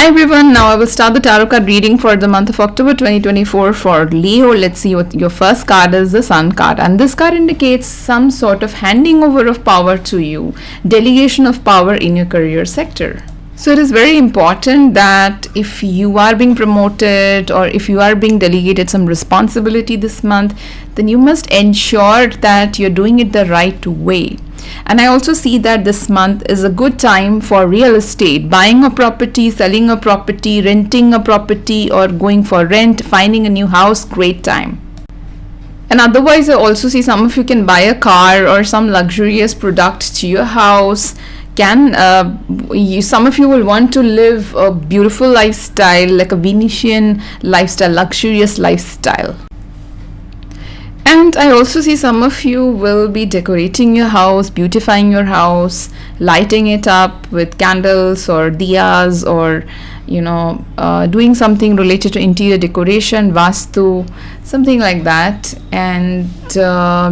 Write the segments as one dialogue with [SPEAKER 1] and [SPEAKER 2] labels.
[SPEAKER 1] Hi everyone, now I will start the tarot card reading for the month of October 2024 for Leo. Let's see what your first card is, the Sun card, and this card indicates some sort of handing over of power to you, delegation of power in your career sector. So it is very important that if you are being promoted or if you are being delegated some responsibility this month, then you must ensure that you're doing it the right way. And I also see that this month is a good time for real estate, buying a property, selling a property, renting a property, or going for rent, finding a new house. Great time. And otherwise, I also see some of you can buy a car or some luxurious product to your house. Some of you will want to live a beautiful lifestyle, like a Venetian lifestyle, luxurious lifestyle. And I also see some of you will be decorating your house, beautifying your house, lighting it up with candles or diyas, or doing something related to interior decoration, vastu, something like that. And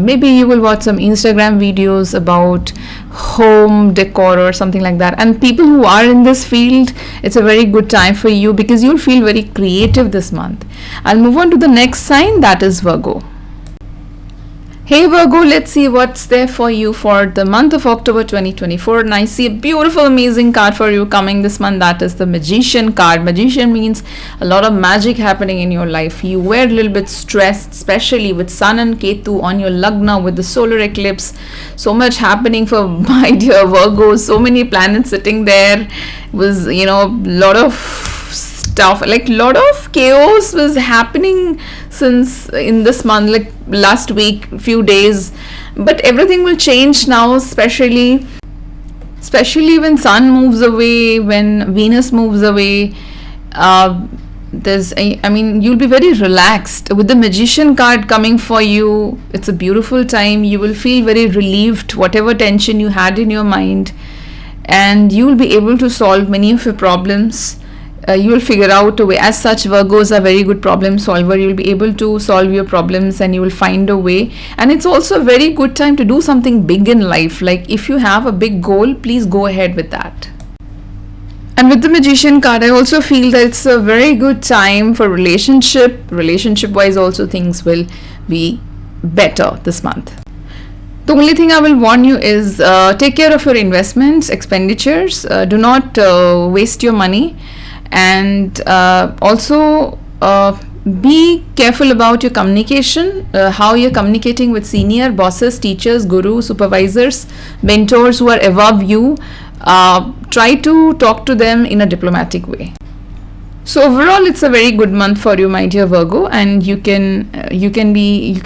[SPEAKER 1] maybe you will watch some Instagram videos about home decor or something like that. And people who are in this field, it's a very good time for you because you'll feel very creative this month. I'll move on to the next sign, that is Virgo. Hey Virgo, let's see what's there for you for the month of October 2024. And I see a beautiful, amazing card for you coming this month. That is the Magician card. Magician means a lot of magic happening in your life. You were a little bit stressed, especially with Sun and Ketu on your Lagna with the solar eclipse. So much happening for my dear Virgo. So many planets sitting there. It was, lot of stuff, like lot of chaos was happening since in this month, like last week, few days, but everything will change now, especially when Sun moves away, when Venus moves away. You'll be very relaxed with the Magician card coming for you. It's a beautiful time. You will feel very relieved, whatever tension you had in your mind, and you will be able to solve many of your problems. You will figure out a way. As such, Virgos are very good problem solver. You will be able to solve your problems and you will find a way. And it's also a very good time to do something big in life. Like if you have a big goal, please go ahead with that. And with the Magician card, I also feel that it's a very good time for relationship wise also things will be better this month. The only thing I will warn you is take care of your investments, expenditures. Do not waste your money. And also be careful about your communication, how you're communicating with senior bosses, teachers, gurus, supervisors, mentors who are above you. Try to talk to them in a diplomatic way. So overall, it's a very good month for you, my dear Virgo, and you can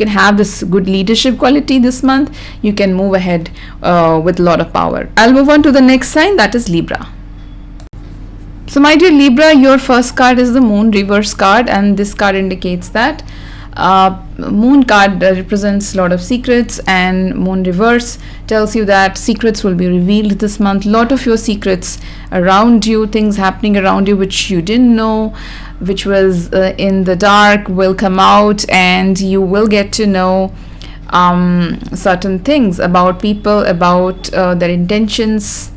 [SPEAKER 1] have this good leadership quality this month. You can move ahead with a lot of power. I'll move on to the next sign, that is Libra. So my dear Libra, your first card is the Moon reverse card, and this card indicates that Moon card represents a lot of secrets, and Moon reverse tells you that secrets will be revealed this month. Lot of your secrets around you, things happening around you which you didn't know, which was in the dark, will come out, and you will get to know certain things about people, about their intentions.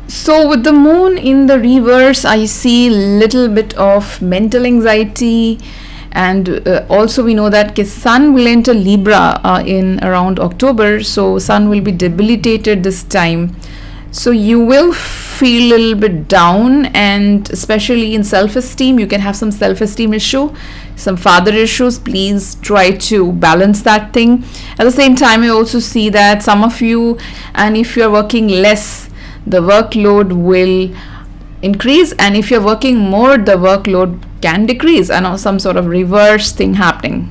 [SPEAKER 1] So with the Moon in the reverse, I see little bit of mental anxiety, and also we know that Sun will enter Libra in around October, so Sun will be debilitated this time. So you will feel a little bit down, and especially in self-esteem, you can have some self-esteem issue, some father issues. Please try to balance that thing. At the same time, I also see that some of you, and if you're working less, the workload will increase, and if you're working more, the workload can decrease. I know some sort of reverse thing happening.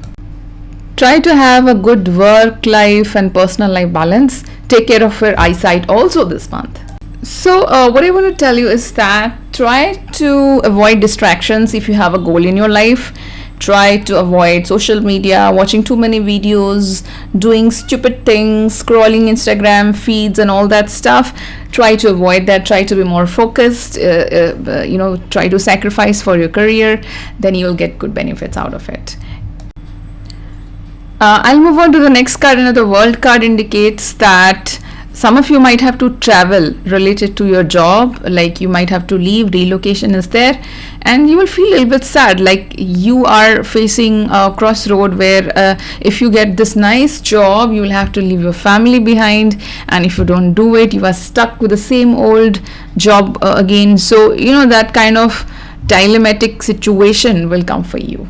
[SPEAKER 1] Try to have a good work life and personal life balance. Take care of your eyesight also this month. So what I want to tell you is that try to avoid distractions if you have a goal in your life. Try to avoid social media, watching too many videos, doing stupid things, scrolling Instagram feeds and all that stuff. Try to avoid that. Try to be more focused. Try to sacrifice for your career. Then you'll get good benefits out of it. I'll move on to the next card. Another World card indicates that Some of you might have to travel related to your job, like you might have to leave, relocation is there, and you will feel a little bit sad, like you are facing a crossroad where if you get this nice job, you will have to leave your family behind, and if you don't do it, you are stuck with the same old job again. So that kind of dilemmatic situation will come for you.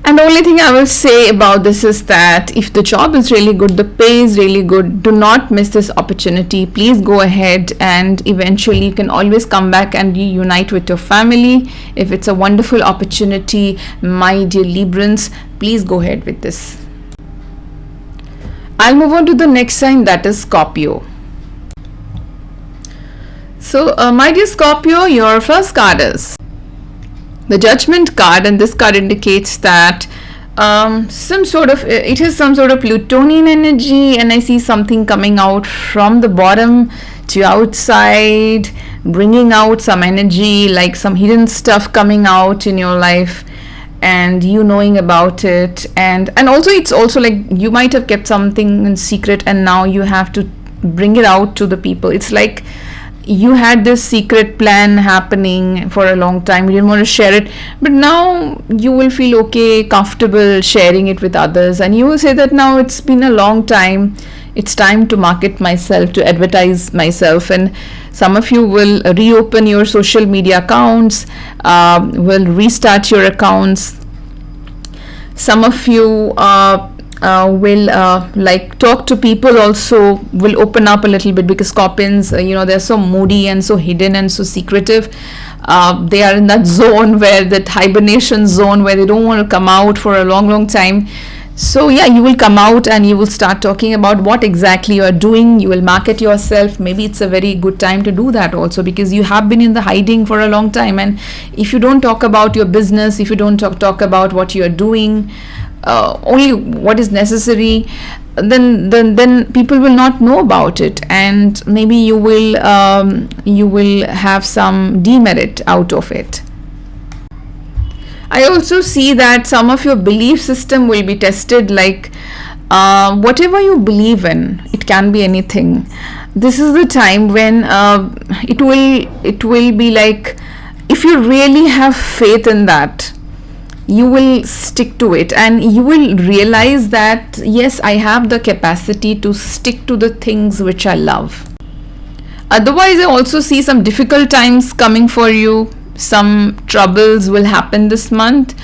[SPEAKER 1] And the only thing I will say about this is that if the job is really good, the pay is really good, do not miss this opportunity. Please go ahead, and eventually you can always come back and reunite with your family. If it's a wonderful opportunity, my dear Librans, please go ahead with this. I'll move on to the next sign, that is Scorpio. So my dear Scorpio, your first card is the Judgment card, and this card indicates that it has some sort of Plutonian energy, and I see something coming out from the bottom to outside, bringing out some energy, like some hidden stuff coming out in your life and you knowing about it, and also it's also like you might have kept something in secret and now you have to bring it out to the people. It's like you had this secret plan happening for a long time, you didn't want to share it, but now you will feel okay, comfortable sharing it with others, and you will say that now it's been a long time, it's time to market myself, to advertise myself. And some of you will reopen your social media accounts, will restart your accounts. Some of you will like talk to people, also will open up a little bit, because Scorpions, they're so moody and so hidden and so secretive. They are in that zone where, that hibernation zone, where they don't want to come out for a long time. So yeah, you will come out and you will start talking about what exactly you are doing. You will market yourself. Maybe it's a very good time to do that also, because you have been in the hiding for a long time, and if you don't talk about your business, if you don't talk about what you are doing, only what is necessary, then people will not know about it, and maybe you will have some demerit out of it. I also see that some of your belief system will be tested, like whatever you believe in, it can be anything. This is the time when it will be like, if you really have faith in that, you will stick to it, and you will realize that yes, I have the capacity to stick to the things which I love. Otherwise, I also see some difficult times coming for you. Some troubles will happen this month,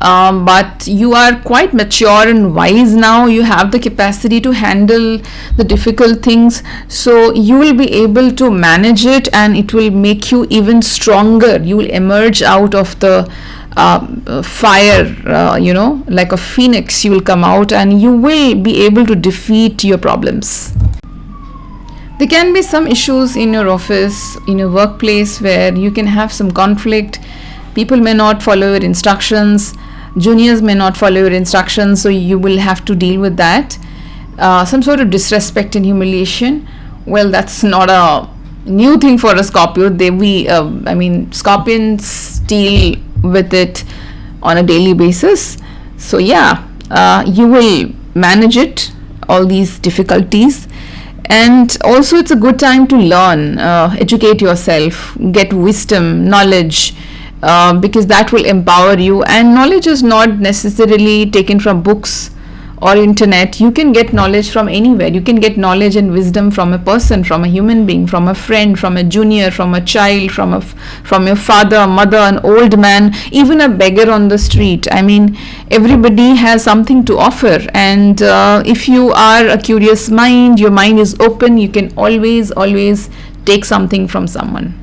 [SPEAKER 1] but you are quite mature and wise now. You have the capacity to handle the difficult things, so you will be able to manage it, and it will make you even stronger. You will emerge out of the fire, like a phoenix. You will come out and you will be able to defeat your problems. There can be some issues in your office, in your workplace, where you can have some conflict. People may not follow your instructions, juniors may not follow your instructions, so you will have to deal with that. Some sort of disrespect and humiliation, well, that's not a new thing for a Scorpio. Scorpions deal with it on a daily basis. So yeah, you will manage it, all these difficulties. And also it's a good time to learn, educate yourself, get wisdom, knowledge, because that will empower you. And knowledge is not necessarily taken from books or internet. You can get knowledge from anywhere. You can get knowledge and wisdom from a person, from a human being, from a friend, from a junior, from a child, from your father, mother, an old man, even a beggar on the street. Everybody has something to offer, and if you are a curious mind, your mind is open, you can always take something from someone.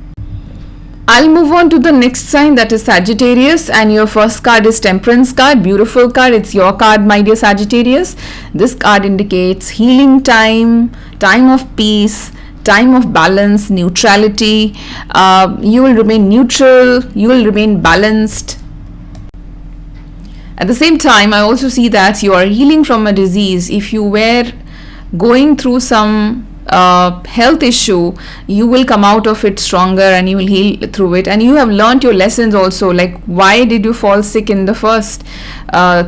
[SPEAKER 1] I'll move on to the next sign, that is Sagittarius, and your first card is Temperance card. Beautiful card. It's your card, my dear Sagittarius. This card indicates healing time, time of peace, time of balance, neutrality. You will remain neutral, you will remain balanced. At the same time, I also see that you are healing from a disease. If you were going through some health issue, you will come out of it stronger and you will heal through it, and you have learned your lessons also. Like, why did you fall sick in the first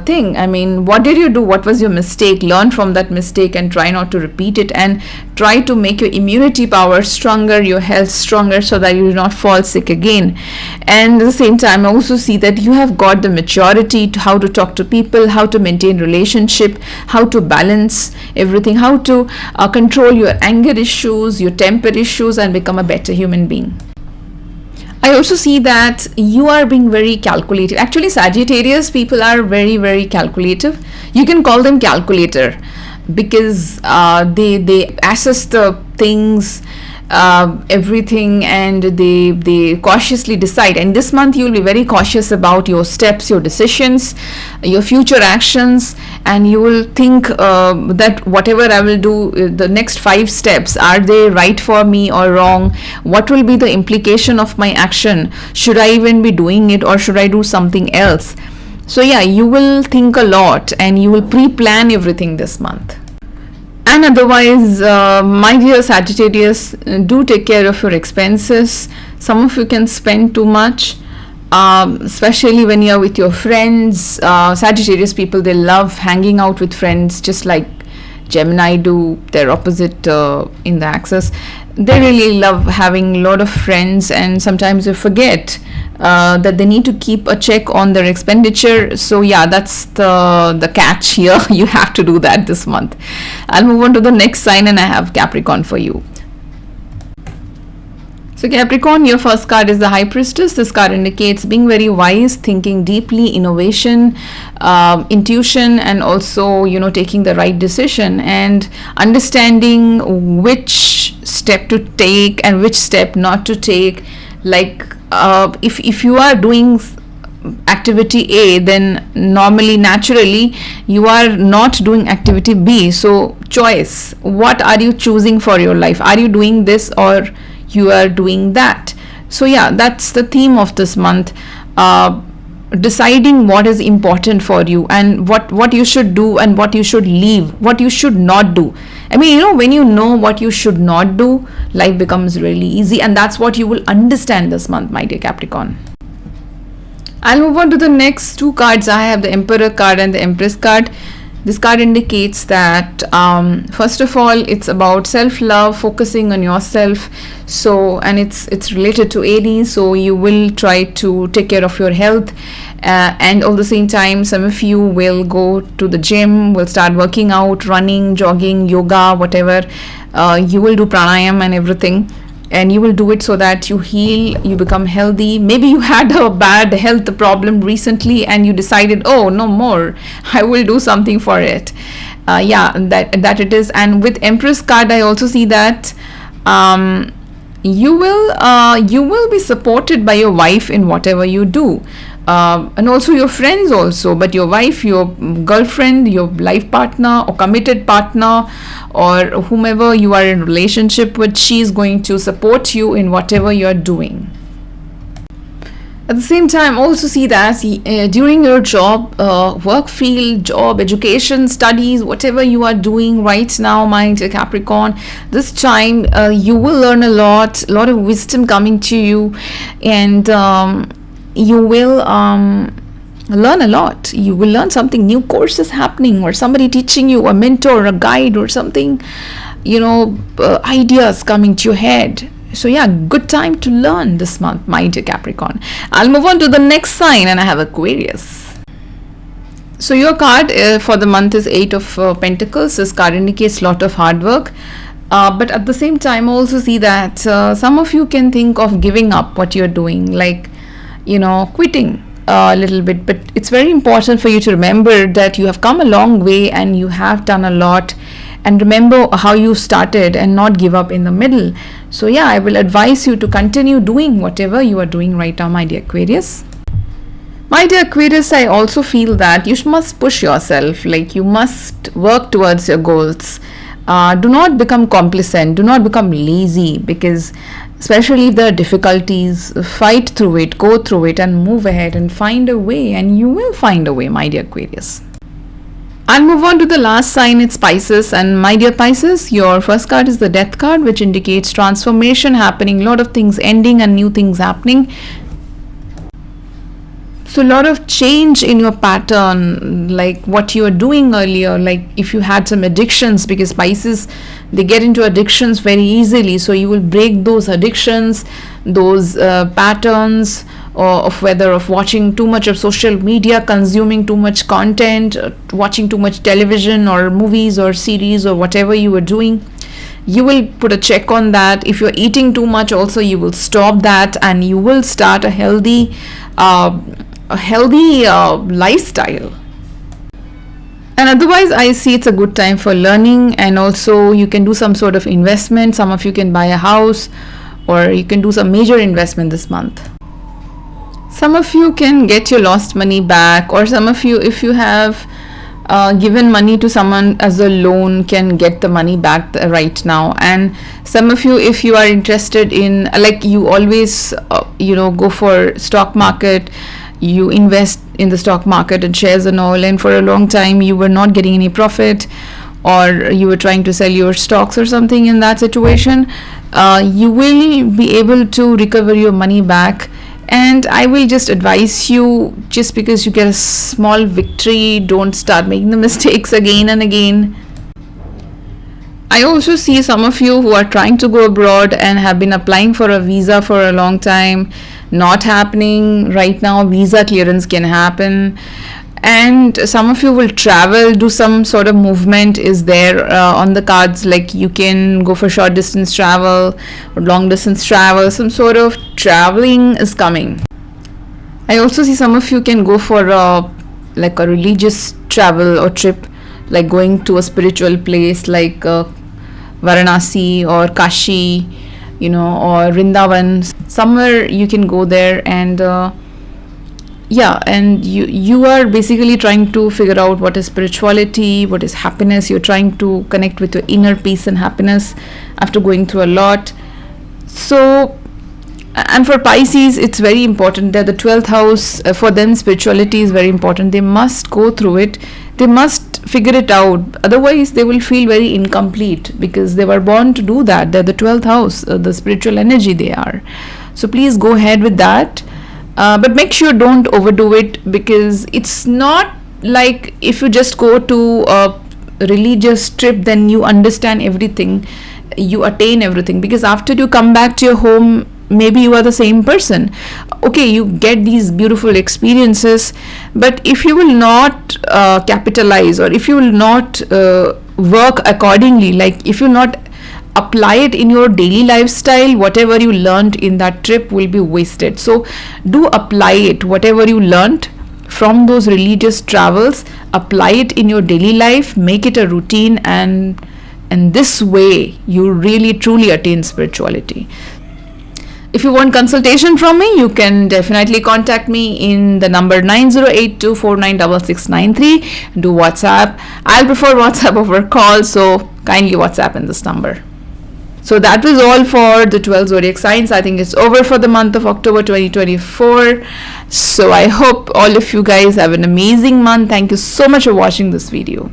[SPEAKER 1] thing? I mean, what did you do? What was your mistake? Learn from that mistake and try not to repeat it, and try to make your immunity power stronger, your health stronger, so that you do not fall sick again. And at the same time, I also see that you have got the maturity to how to talk to people, how to maintain relationship, how to balance everything, how to control your anger issues, your temper issues, and become a better human being. I also see that you are being very calculative. Actually, Sagittarius people are very, very calculative. You can call them calculator, because they assess the things, everything, and they cautiously decide. And this month you will be very cautious about your steps, your decisions, your future actions, and you will think that whatever I will do, the next 5 steps, are they right for me or wrong? What will be the implication of my action? Should I even be doing it, or should I do something else? So yeah, you will think a lot and you will pre-plan everything this month. And otherwise, my dear Sagittarius, do take care of your expenses. Some of you can spend too much, especially when you are with your friends. Sagittarius people, they love hanging out with friends, just like Gemini do, their opposite in the axis. They really love having a lot of friends, and sometimes they forget that they need to keep a check on their expenditure. So yeah, that's the catch here. You have to do that this month. I'll move on to the next sign, and I have Capricorn for you. So Capricorn, your first card is the High Priestess. This card indicates being very wise, thinking deeply, innovation, intuition, and also, taking the right decision and understanding which step to take and which step not to take. Like, if you are doing activity A, then normally, naturally, you are not doing activity B. So choice, what are you choosing for your life? Are you doing this, or you are doing that? So yeah, that's the theme of this month. Deciding what is important for you, and what you should do and what you should leave, what you should not do. I mean, when you know what you should not do, life becomes really easy, and that's what you will understand this month, my dear Capricorn. I'll move on to the next 2 cards. I have the Emperor card and the Empress card. This card indicates that first of all, it's about self-love, focusing on yourself. So, and it's related to Aries, so you will try to take care of your health, and at the same time, some of you will go to the gym, will start working out, running, jogging, yoga, whatever. You will do pranayam and everything, and you will do it so that you heal, you become healthy. Maybe you had a bad health problem recently and you decided, oh, no more, I will do something for it. That it is. And with Empress card, I also see that you will be supported by your wife in whatever you do, and also your friends also, but your wife, your girlfriend, your life partner or committed partner, or whomever you are in relationship with, she is going to support you in whatever you are doing. At the same time, also see that during your job, work field, job, education, studies, whatever you are doing right now, my dear Capricorn, this time you will learn a lot of wisdom coming to you, and you will learn a lot. You will learn something, new courses happening, or somebody teaching you, a mentor, a guide, or something, ideas coming to your head. So yeah, good time to learn this month, my dear Capricorn. I'll move on to the next sign, and I have Aquarius. So your card for the month is 8 of Pentacles. This card indicates a lot of hard work, but at the same time, I also see that some of you can think of giving up what you're doing, like quitting a little bit. But it's very important for you to remember that you have come a long way and you have done a lot, and remember how you started and not give up in the middle. So yeah, I will advise you to continue doing whatever you are doing right now, my dear Aquarius. My dear Aquarius, I also feel that you must push yourself, like you must work towards your goals. Do not become complacent, do not become lazy, because especially if there are difficulties, fight through it, go through it, and move ahead and find a way, and you will find a way, my dear Aquarius. I'll move on to the last sign. It's Pisces, and my dear Pisces, your first card is the Death card, which indicates transformation happening, a lot of things ending and new things happening. So a lot of change in your pattern, like what you were doing earlier, like if you had some addictions, because Pisces, they get into addictions very easily. So you will break those addictions, those patterns of whether of watching too much of social media, consuming too much content, watching too much television or movies or series or whatever you were doing. You will put a check on that. If you're eating too much also, you will stop that and you will start a healthy lifestyle. And otherwise, I see it's a good time for learning, and also you can do some sort of investment. Some of you can buy a house, or you can do some major investment this month. Some of you can get your lost money back, or some of you, if you have given money to someone as a loan, can get the money back right now. And some of you, if you are interested in, like you always go for stock market, you invest in the stock market and shares and all, and for a long time you were not getting any profit, or you were trying to sell your stocks or something. In that situation, you will be able to recover your money back. And I will just advise you, just because you get a small victory, don't start making the mistakes again and again. I also see some of you who are trying to go abroad and have been applying for a visa for a long time, not happening. Right now visa clearance can happen, and some of you will travel, do some sort of movement is there on the cards, like you can go for short distance travel or long distance travel. Some sort of traveling is coming. I also see some of you can go for like a religious travel or trip, like going to a spiritual place like Varanasi or Kashi, or Vrindavan. Somewhere you can go there, and and you are basically trying to figure out what is spirituality, what is happiness. You're trying to connect with your inner peace and happiness after going through a lot. So, and for Pisces, it's very important that the 12th house, for them spirituality is very important. They must go through it, they must figure it out, otherwise they will feel very incomplete, because they were born to do that. They're the 12th house, the spiritual energy they are. So please go ahead with that, but make sure don't overdo it, because it's not like if you just go to a religious trip then you understand everything, you attain everything, because after you come back to your home, maybe you are the same person. Okay, you get these beautiful experiences, but if you will not capitalize, or if you will not work accordingly, like if you not apply it in your daily lifestyle, whatever you learned in that trip will be wasted. So do apply it, whatever you learned from those religious travels, apply it in your daily life, make it a routine, and this way you really truly attain spirituality. If you want consultation from me, you can definitely contact me in the number 9082496693. Do WhatsApp. I'll prefer WhatsApp over call, so kindly WhatsApp in this number. So that was all for the 12 zodiac signs. I think it's over for the month of October 2024. So I hope all of you guys have an amazing month. Thank you so much for watching this video.